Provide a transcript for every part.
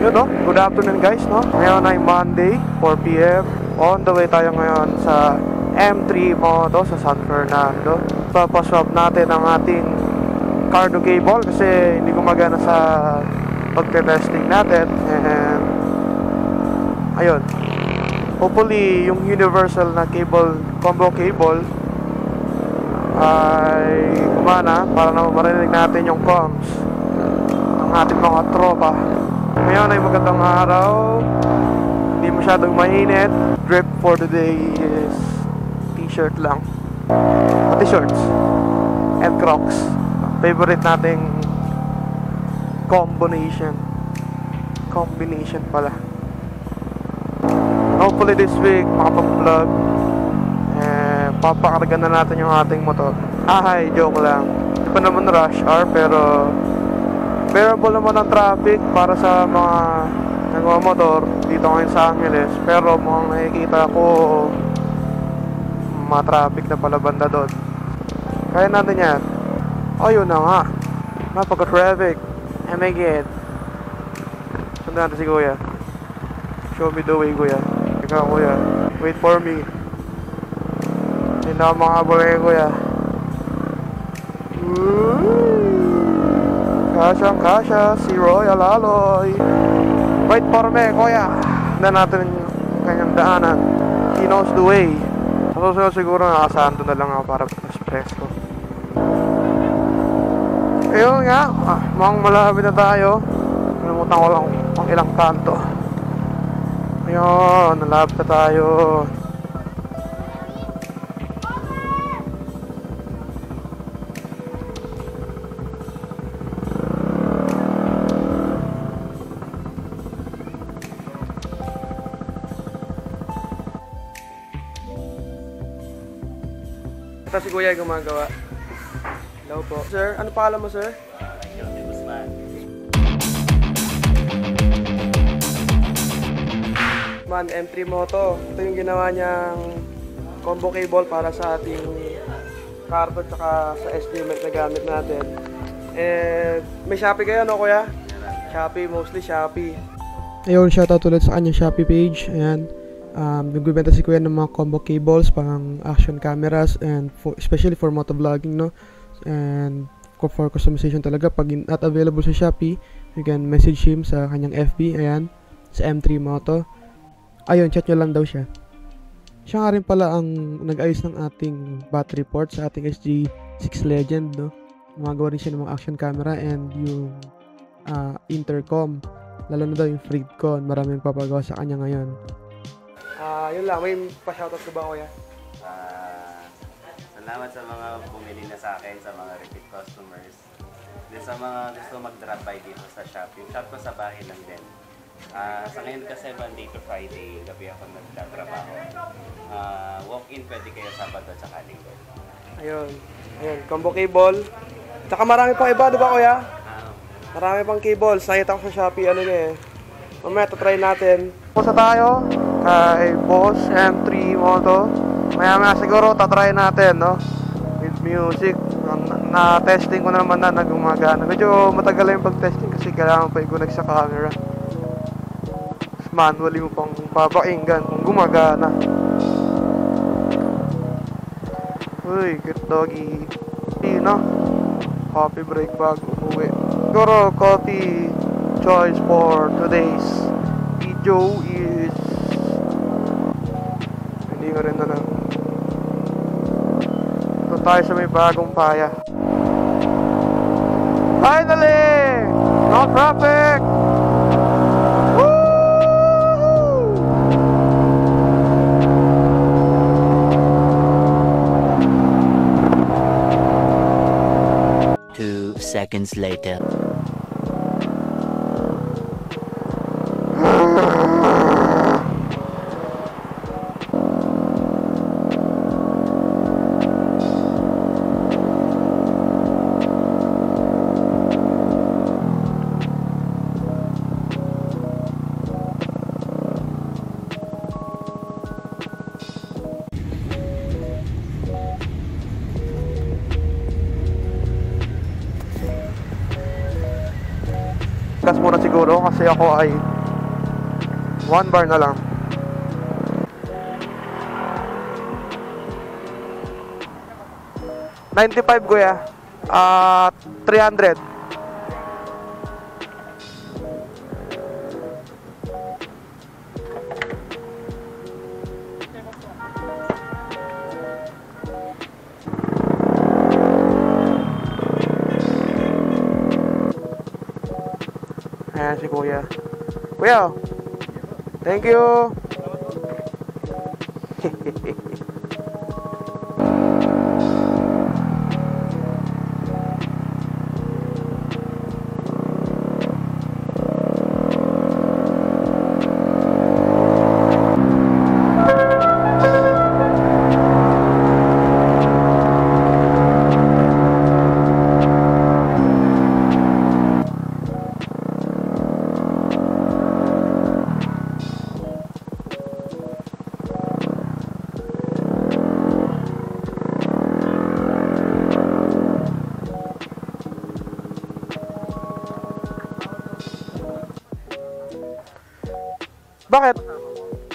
Yun no, good afternoon guys no. Ngayon ay Monday, 4 PM. On the way tayo ngayon sa M3 Moto sa San Fernando. Papaswap natin ang ating cargo cable kasi hindi gumagana sa pagte-testing natin. And ayun, hopefully yung universal na cable, combo cable ay gumana para na marinig natin yung comms ng ating mga tropa. Ngayon ay magandang araw, hindi masyadong mainit. Drip for the day is t-shirt lang, pati shorts and Crocs. Favorite nating combination pala. Hopefully this week makapag-vlog. Papakarga na natin yung ating motor. Joke lang. Hindi pa naman rush hour pero bearable naman ang traffic para sa mga nagmamotor dito ngayon sa Angeles. Pero mukhang nakikita ko mga traffic na pala banda doon. Kaya natin yan. Yun na nga, napaka-traffic. Oh my god. Sundan natin si Kuya. Show me the way, Kuya. Ikaw, Kuya, wait for me. Hindi na mga boy, Kuya. Kasya, si Royal Alloy. Wait for me, Kuya. Sundan natin yung kanyang daanan. He knows the way. So siguro nakasahan doon na lang ako para espresso. Ayun nga, mukhang malapit na tayo. Nalimutan ko lang ang ilang kanto. Ayun, nalapit na tayo. Ito si Kuya gumagawa. Hello po. Sir, ano pangalan mo, sir? Jose Guzman. Man, M3 Moto. Ito yung ginawa niyang combo cable para sa ating cargo tsaka sa SDMX na gamit natin. And may Shopee kayo, no, Kuya? Shopee, mostly Shopee. Ayun, shoutout ulit sa kanyang Shopee page. Ayan. Nagbibenta si Kuya ng mga combo cables pang action cameras and especially for motovlogging, no? And for customization talaga. Pag not available sa Shopee, you can message him sa kanyang FB. Ayan, sa M3 Moto. Ayun, chat nyo lang daw siya. Siya nga rin pala ang nag-ayos ng ating battery port sa ating SG6 Legend, no? Gumagawa rin siya ng mga action camera and yung intercom, lalo na daw yung Freedcon. Maraming papagawa sa kanya ngayon. Yun lang, may pa-shoutout ko ba, Kuya? Salamat sa mga bumili na sa akin, sa mga repeat customers. Then sa mga gusto mag-drop by dito sa shop. Yung shop ko sa bahay lang din. Sa ngayon kasi Monday to Friday, gabi ako nagtatrabaho. Walk-in pwede kayo Sabado at saka Linggo. Ayun, combo cable. Tsaka marami pang iba, di ba, Kuya? Marami pang cable. Nakita ko sa Shopee, ano niya eh. Mamaya, try natin. Pusa tayo kay Boss M3 Moto. Maya siguro tatry natin, no? With music. Na-testing ko naman na gumagana. Medyo matagal lang yung pag-testing kasi kailangan pa i-connect sa camera. Manually mo pang papakinggan kung gumagana. Uy, good doggy. No? Coffee break bago umuwi. Siguro coffee choice for today's video is hindi ko rin alam. Ito tayo sa may bagong paya. Finally! No traffic! Woo! 2 seconds later. Gas muna siguro kasi ako ay 1 bar na lang. $95 kuya. 300. Ayan si kuya. Kuya, thank you. Bakit?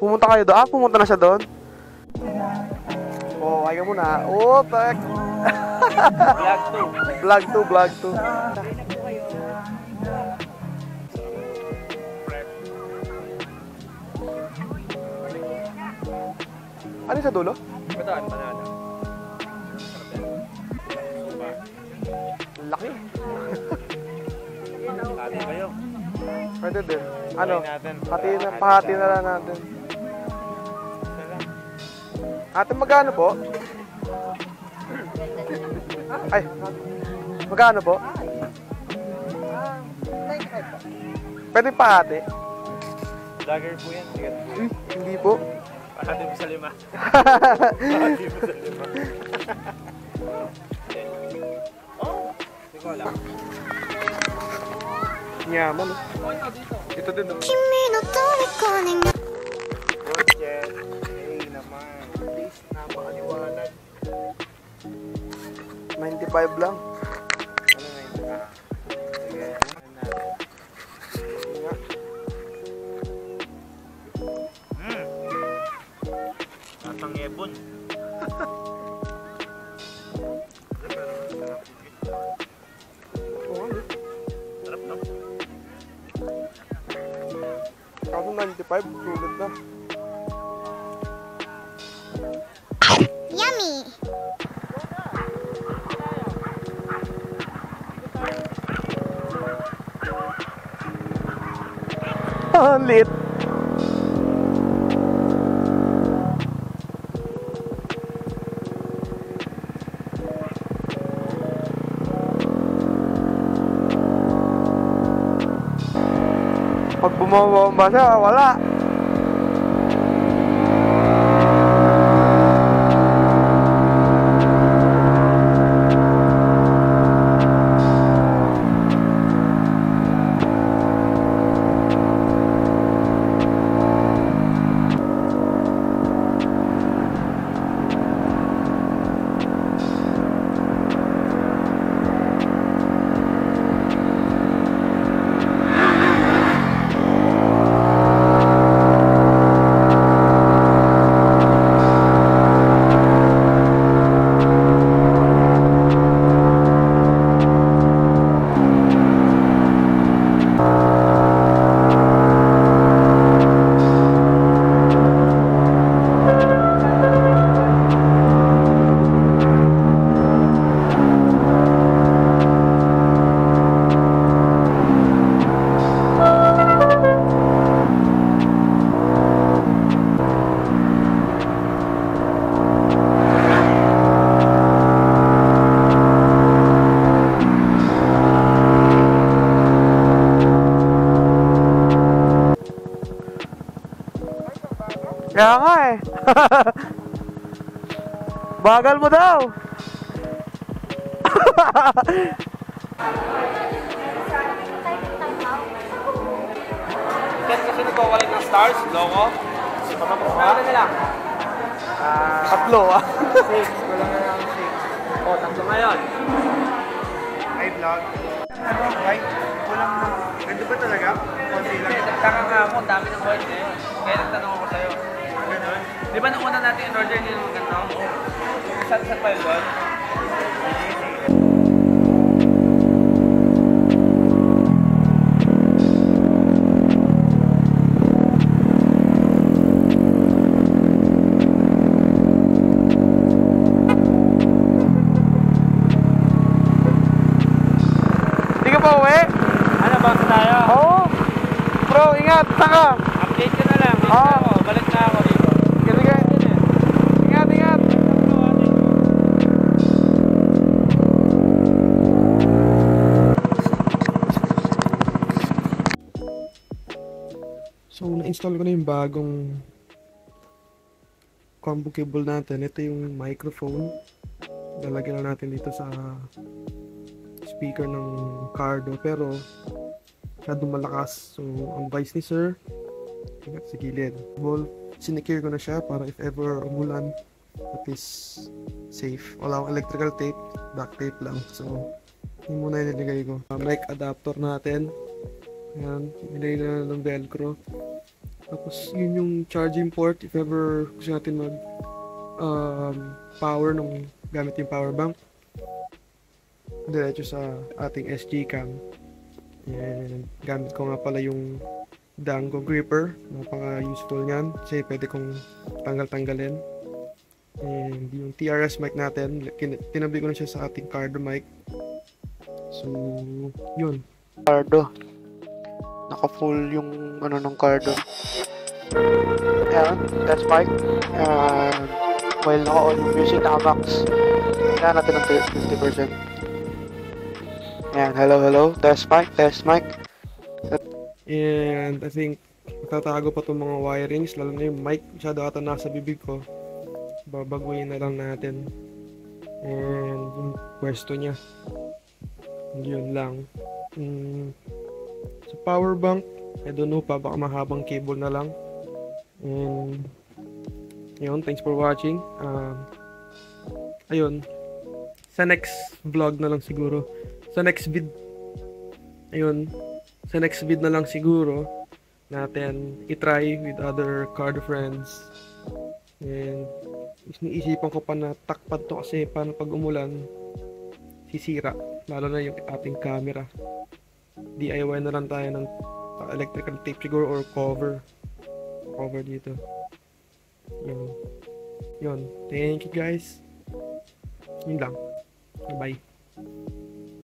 Pumunta kayo doon? Pumunta na siya doon? Oh, ayaw mo na. Oh, tak. Vlog 2. Vlog 2. Ano yung sa dulo? Bataan, banana. Laki. Lati kayo. Pwede din. Ano? natin. Pahati na lang natin. Ate, magkano po? Ay, magkano po? Pwede pahati? Vlogger po yan. Sigat po yan. Hindi po. Pahati mo sa 5. Pahati mo sa 5. Oh, hindi ko alam. Yaman. Ito din. Budget. Hey naman. Please na makaliwanag. 95 lang. Ano na yun? Sige. Ano natin? Tatang ebon. Sarap no? Kaso 95, sulit na. Yummy! Ang lit. Pag bumabomba siya, wala. Kaya nga eh. Bagal mo daw. Kasi nagkawalan ng stars, logo. Ano na lang? Tatlo ah. 6. Kulang na lang 6. O, 3 ngayon. Hi vlog. Right? lang na. Ganda ba talaga? Konti lang. Nagtaka nga ako, ang dami ng white ngayon. Kaya nagtanong ako sa'yo. Ganun. Di ba nung una natin in-order din yung ganito? Saan pa yun doon? Hindi ka pa uwi? Ano ba tayo? Oo. Bro, ingat. Saka. Update ka na lang. Oo. Balik na ako dito. Sige, sige. Ingat, ingat. So, na-install ko na yung bagong combo cable natin. Ito yung microphone. Lalagyan na natin dito sa speaker ng Cardo. Pero, masyadong malakas. So, ang device ni Sir, ingat sa gilid. Sinecure ko na siya para if ever umulan, at least safe. Wala akong electrical tape, duct tape lang. So, yun muna yung nilagay ko. Mic adapter natin. Ayan, nilagay na ng velcro. Tapos, yun yung charging port if ever gusto natin mag power nung gamit yung power bank. Diretso sa ating SG cam. And gamit ko nga pala yung Dango gripper. Napaka-useful niyan kasi pwede kong tanggal-tanggalin. And yung TRS mic natin, tinabi ko na siya sa ating Cardo mic. So, yun. Cardo. Naka-full yung ano ng Cardo. Ayan, test mic. And while naka-on yung music, naka-max. Kaya natin ng 50%. Ayan, hello. Test mic. And I think matatago pa itong mga wirings, lalo na yung mic, masyado ata nasa bibig ko. Babaguhin na lang natin. And yung pwesto niya. Yun lang. Sa power bank, I don't know pa, baka mahabang cable na lang. And yun, thanks for watching. Ayun, sa next vlog na lang siguro. Sa next vid na lang siguro natin i-try with other Cardo friends. And iniisipan ko pa na takpan to kasi paano pag umulan sisira, lalo na yung ating camera. DIY na lang tayo ng electrical tape siguro or cover dito. Yun, thank you guys. Yun lang, bye.